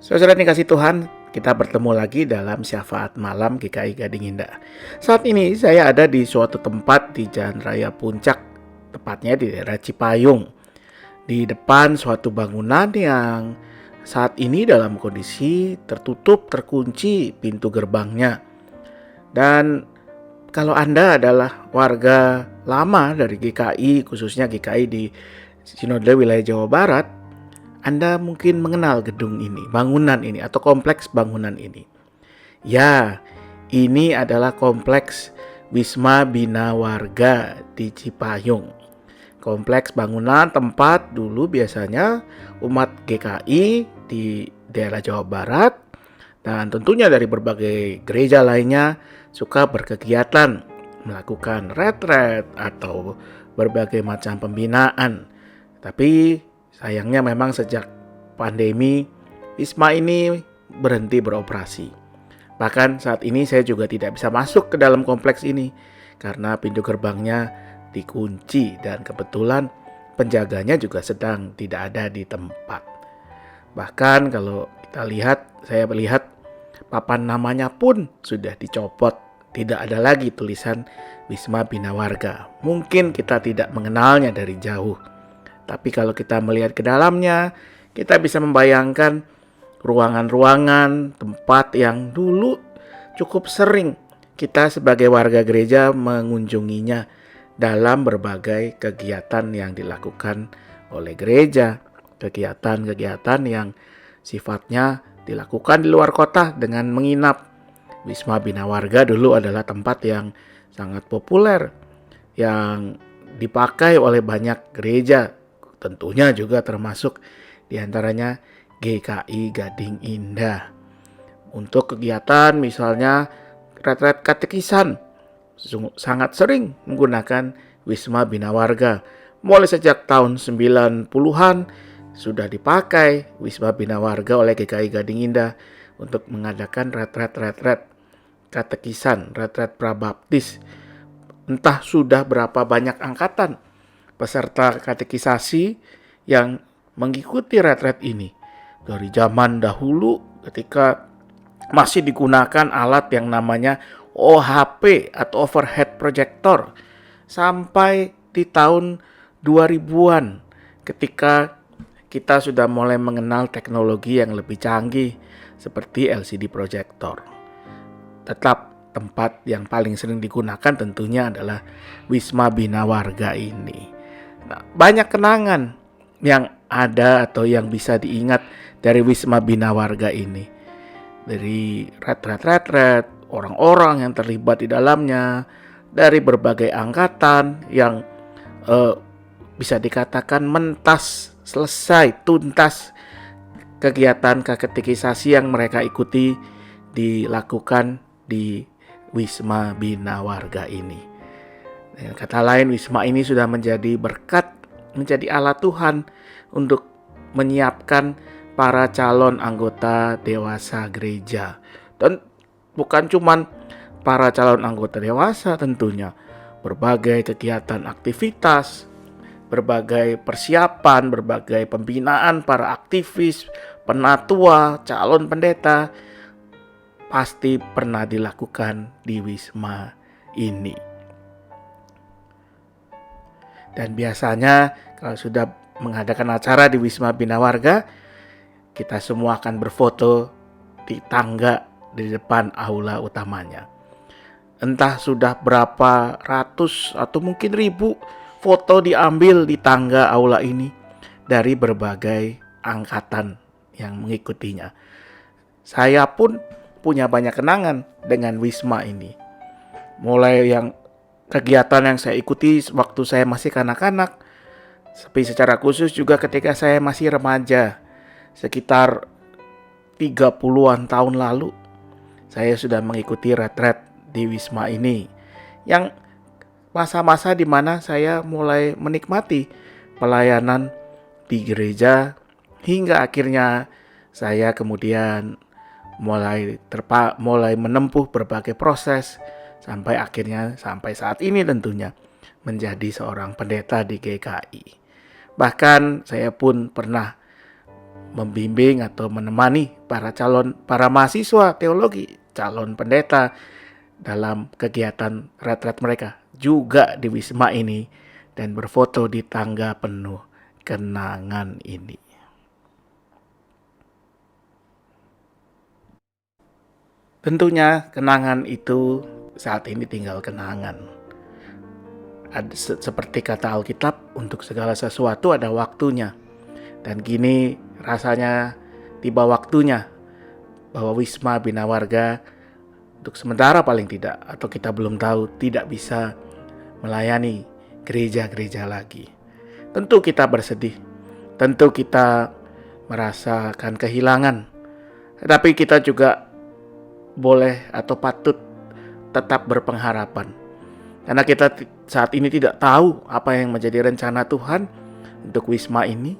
Saudara dikasih Tuhan, kita bertemu lagi dalam syafaat malam GKI Gading Indah. Saat ini saya ada di suatu tempat di Jalan Raya Puncak, tepatnya di daerah Cipayung. Di depan suatu bangunan yang saat ini dalam kondisi tertutup, terkunci pintu gerbangnya. Dan kalau Anda adalah warga lama dari GKI, khususnya GKI di Sinode wilayah Jawa Barat, Anda mungkin mengenal gedung ini, bangunan ini, atau kompleks bangunan ini. Ya, ini adalah kompleks Wisma Bina Warga di Cipayung. Kompleks bangunan tempat dulu biasanya umat GKI di daerah Jawa Barat dan tentunya dari berbagai gereja lainnya suka berkegiatan, melakukan retret atau berbagai macam pembinaan. Tapi sayangnya memang sejak pandemi, Wisma ini berhenti beroperasi. Bahkan saat ini saya juga tidak bisa masuk ke dalam kompleks ini karena pintu gerbangnya dikunci dan kebetulan penjaganya juga sedang tidak ada di tempat. Bahkan kalau kita lihat, saya melihat papan namanya pun sudah dicopot. Tidak ada lagi tulisan Wisma Bina Warga. Mungkin kita tidak mengenalnya dari jauh. Tapi kalau kita melihat ke dalamnya, kita bisa membayangkan ruangan-ruangan tempat yang dulu cukup sering kita sebagai warga gereja mengunjunginya dalam berbagai kegiatan yang dilakukan oleh gereja, kegiatan-kegiatan yang sifatnya dilakukan di luar kota dengan menginap. Wisma Bina Warga dulu adalah tempat yang sangat populer, yang dipakai oleh banyak gereja, tentunya juga termasuk diantaranya GKI Gading Indah. Untuk kegiatan misalnya retret katekisan, sangat sering menggunakan Wisma Bina Warga. Mulai sejak tahun 90-an sudah dipakai Wisma Bina Warga oleh GKI Gading Indah untuk mengadakan retret katekisan, retret prabaptis. Entah sudah berapa banyak angkatan peserta katekisasi yang mengikuti retret ini. Dari zaman dahulu ketika masih digunakan alat yang namanya OHP atau overhead projector, sampai di tahun 2000-an ketika kita sudah mulai mengenal teknologi yang lebih canggih seperti LCD projector. Tetap tempat yang paling sering digunakan tentunya adalah Wisma Bina Warga ini. Nah, banyak kenangan yang ada atau yang bisa diingat dari Wisma Bina Warga ini. Dari retret-retret, orang-orang yang terlibat di dalamnya, dari berbagai angkatan yang bisa dikatakan mentas, selesai, tuntas kegiatan katekisasi yang mereka ikuti dilakukan di Wisma Bina Warga ini. Dengan kata lain, Wisma ini sudah menjadi berkat, menjadi alat Tuhan untuk menyiapkan para calon anggota dewasa gereja. Dan bukan cuma para calon anggota dewasa tentunya, berbagai kegiatan aktivitas, berbagai persiapan, berbagai pembinaan para aktivis, penatua, calon pendeta pasti pernah dilakukan di Wisma ini. Dan biasanya kalau sudah mengadakan acara di Wisma Bina Warga, kita semua akan berfoto di tangga di depan aula utamanya. Entah sudah berapa ratus atau mungkin ribu foto diambil di tangga aula ini dari berbagai angkatan yang mengikutinya. Saya pun punya banyak kenangan dengan Wisma ini. Mulai yang kegiatan yang saya ikuti waktu saya masih kanak-kanak, tapi secara khusus juga ketika saya masih remaja, sekitar 30-an tahun lalu, saya sudah mengikuti retret di Wisma ini. Yang masa-masa di mana saya mulai menikmati pelayanan di gereja hingga akhirnya saya kemudian mulai menempuh berbagai proses sampai akhirnya sampai saat ini tentunya menjadi seorang pendeta di GKI. Bahkan saya pun pernah membimbing atau menemani para mahasiswa teologi, calon pendeta dalam kegiatan retret mereka juga di Wisma ini dan berfoto di tangga penuh kenangan ini. Tentunya kenangan itu saat ini tinggal kenangan. Seperti kata Alkitab, untuk segala sesuatu ada waktunya. Dan kini rasanya tiba waktunya bahwa Wisma Bina Warga untuk sementara paling tidak, atau kita belum tahu, tidak bisa melayani gereja-gereja lagi. Tentu kita bersedih, tentu kita merasakan kehilangan, tetapi kita juga boleh atau patut tetap berpengharapan. Karena kita saat ini tidak tahu apa yang menjadi rencana Tuhan untuk Wisma ini.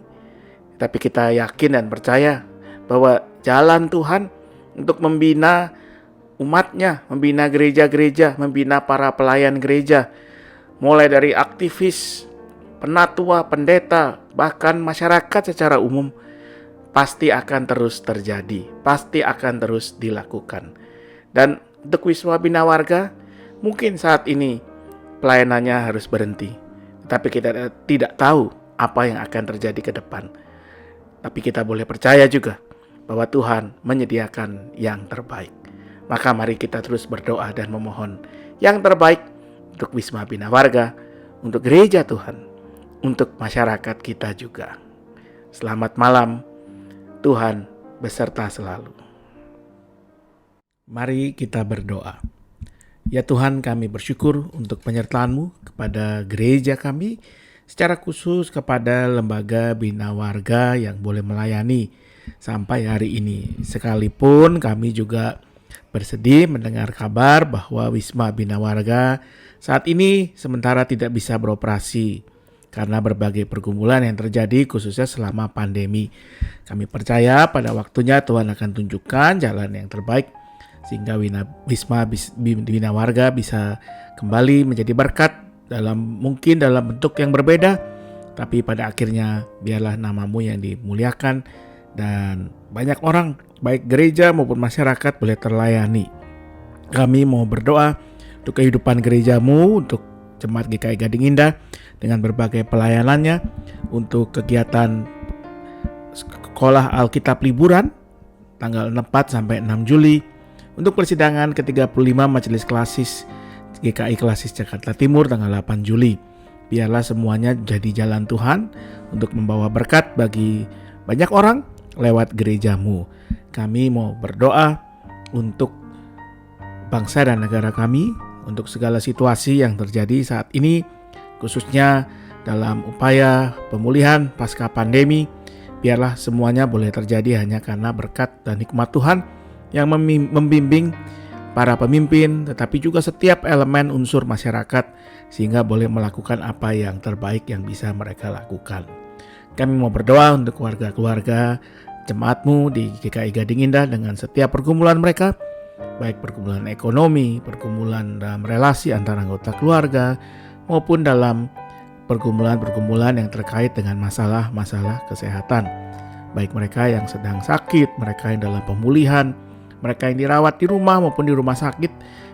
Tapi kita yakin dan percaya bahwa jalan Tuhan untuk membina umatnya, membina gereja-gereja, membina para pelayan gereja, mulai dari aktivis, penatua, pendeta, bahkan masyarakat secara umum, pasti akan terus terjadi, pasti akan terus dilakukan. Dan untuk Wisma Bina Warga, mungkin saat ini pelayanannya harus berhenti. Tapi kita tidak tahu apa yang akan terjadi ke depan. Tapi kita boleh percaya juga bahwa Tuhan menyediakan yang terbaik. Maka mari kita terus berdoa dan memohon yang terbaik untuk Wisma Bina Warga, untuk gereja Tuhan, untuk masyarakat kita juga. Selamat malam, Tuhan beserta selalu. Mari kita berdoa. Ya Tuhan, kami bersyukur untuk penyertaan-Mu kepada gereja kami, secara khusus kepada lembaga Bina Warga yang boleh melayani sampai hari ini. Sekalipun kami juga bersedih mendengar kabar bahwa Wisma Bina Warga saat ini sementara tidak bisa beroperasi karena berbagai pergumulan yang terjadi khususnya selama pandemi. Kami percaya pada waktunya Tuhan akan tunjukkan jalan yang terbaik sehingga Wisma Bina Warga bisa kembali menjadi berkat mungkin dalam bentuk yang berbeda, tapi pada akhirnya biarlah nama-Mu yang dimuliakan dan banyak orang baik gereja maupun masyarakat boleh terlayani. Kami mau berdoa untuk kehidupan gereja-Mu, untuk Jemaat GKI Gading Indah dengan berbagai pelayanannya, untuk kegiatan sekolah Alkitab liburan tanggal 4 sampai 6 Juli, untuk persidangan ke-35 Majelis Klasis GKI Klasis Jakarta Timur tanggal 8 Juli. Biarlah semuanya jadi jalan Tuhan untuk membawa berkat bagi banyak orang lewat gereja-Mu. Kami mau berdoa untuk bangsa dan negara kami, untuk segala situasi yang terjadi saat ini, khususnya dalam upaya pemulihan pasca pandemi. Biarlah semuanya boleh terjadi hanya karena berkat dan hikmat Tuhan yang membimbing para pemimpin, tetapi juga setiap elemen unsur masyarakat, sehingga boleh melakukan apa yang terbaik yang bisa mereka lakukan. Kami mau berdoa untuk keluarga-keluarga jemaat-Mu di GKI Gading Indah dengan setiap pergumulan mereka, baik pergumulan ekonomi, pergumulan dalam relasi antara anggota keluarga, maupun dalam pergumulan-pergumulan yang terkait dengan masalah-masalah kesehatan. Baik mereka yang sedang sakit, mereka yang dalam pemulihan, mereka yang dirawat di rumah maupun di rumah sakit,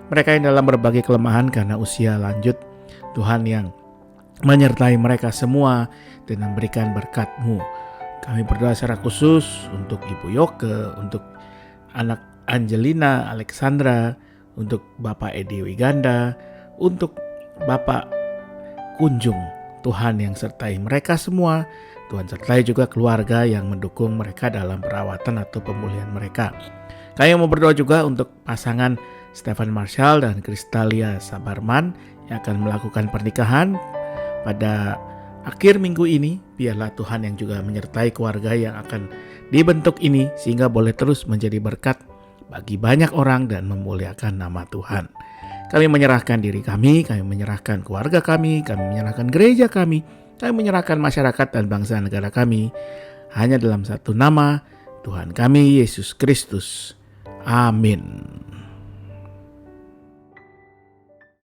mereka yang dalam berbagai kelemahan karena usia lanjut. Tuhan yang menyertai mereka semua dan memberikan berkat-Mu. Kami berdoa secara khusus untuk Ibu Yoke, untuk anak Angelina, Alexandra, untuk Bapak Edi Wiganda, untuk Bapak Kunjung. Tuhan yang sertai mereka semua. Tuhan sertai juga keluarga yang mendukung mereka dalam perawatan atau pemulihan mereka. Kami mau berdoa juga untuk pasangan Stefan Marshall dan Kristalia Sabarman yang akan melakukan pernikahan pada akhir minggu ini. Biarlah Tuhan yang juga menyertai keluarga yang akan dibentuk ini, sehingga boleh terus menjadi berkat bagi banyak orang dan memuliakan nama Tuhan. Kami menyerahkan diri kami menyerahkan keluarga kami menyerahkan gereja kami menyerahkan masyarakat dan bangsa negara kami, hanya dalam satu nama, Tuhan kami Yesus Kristus. Amin.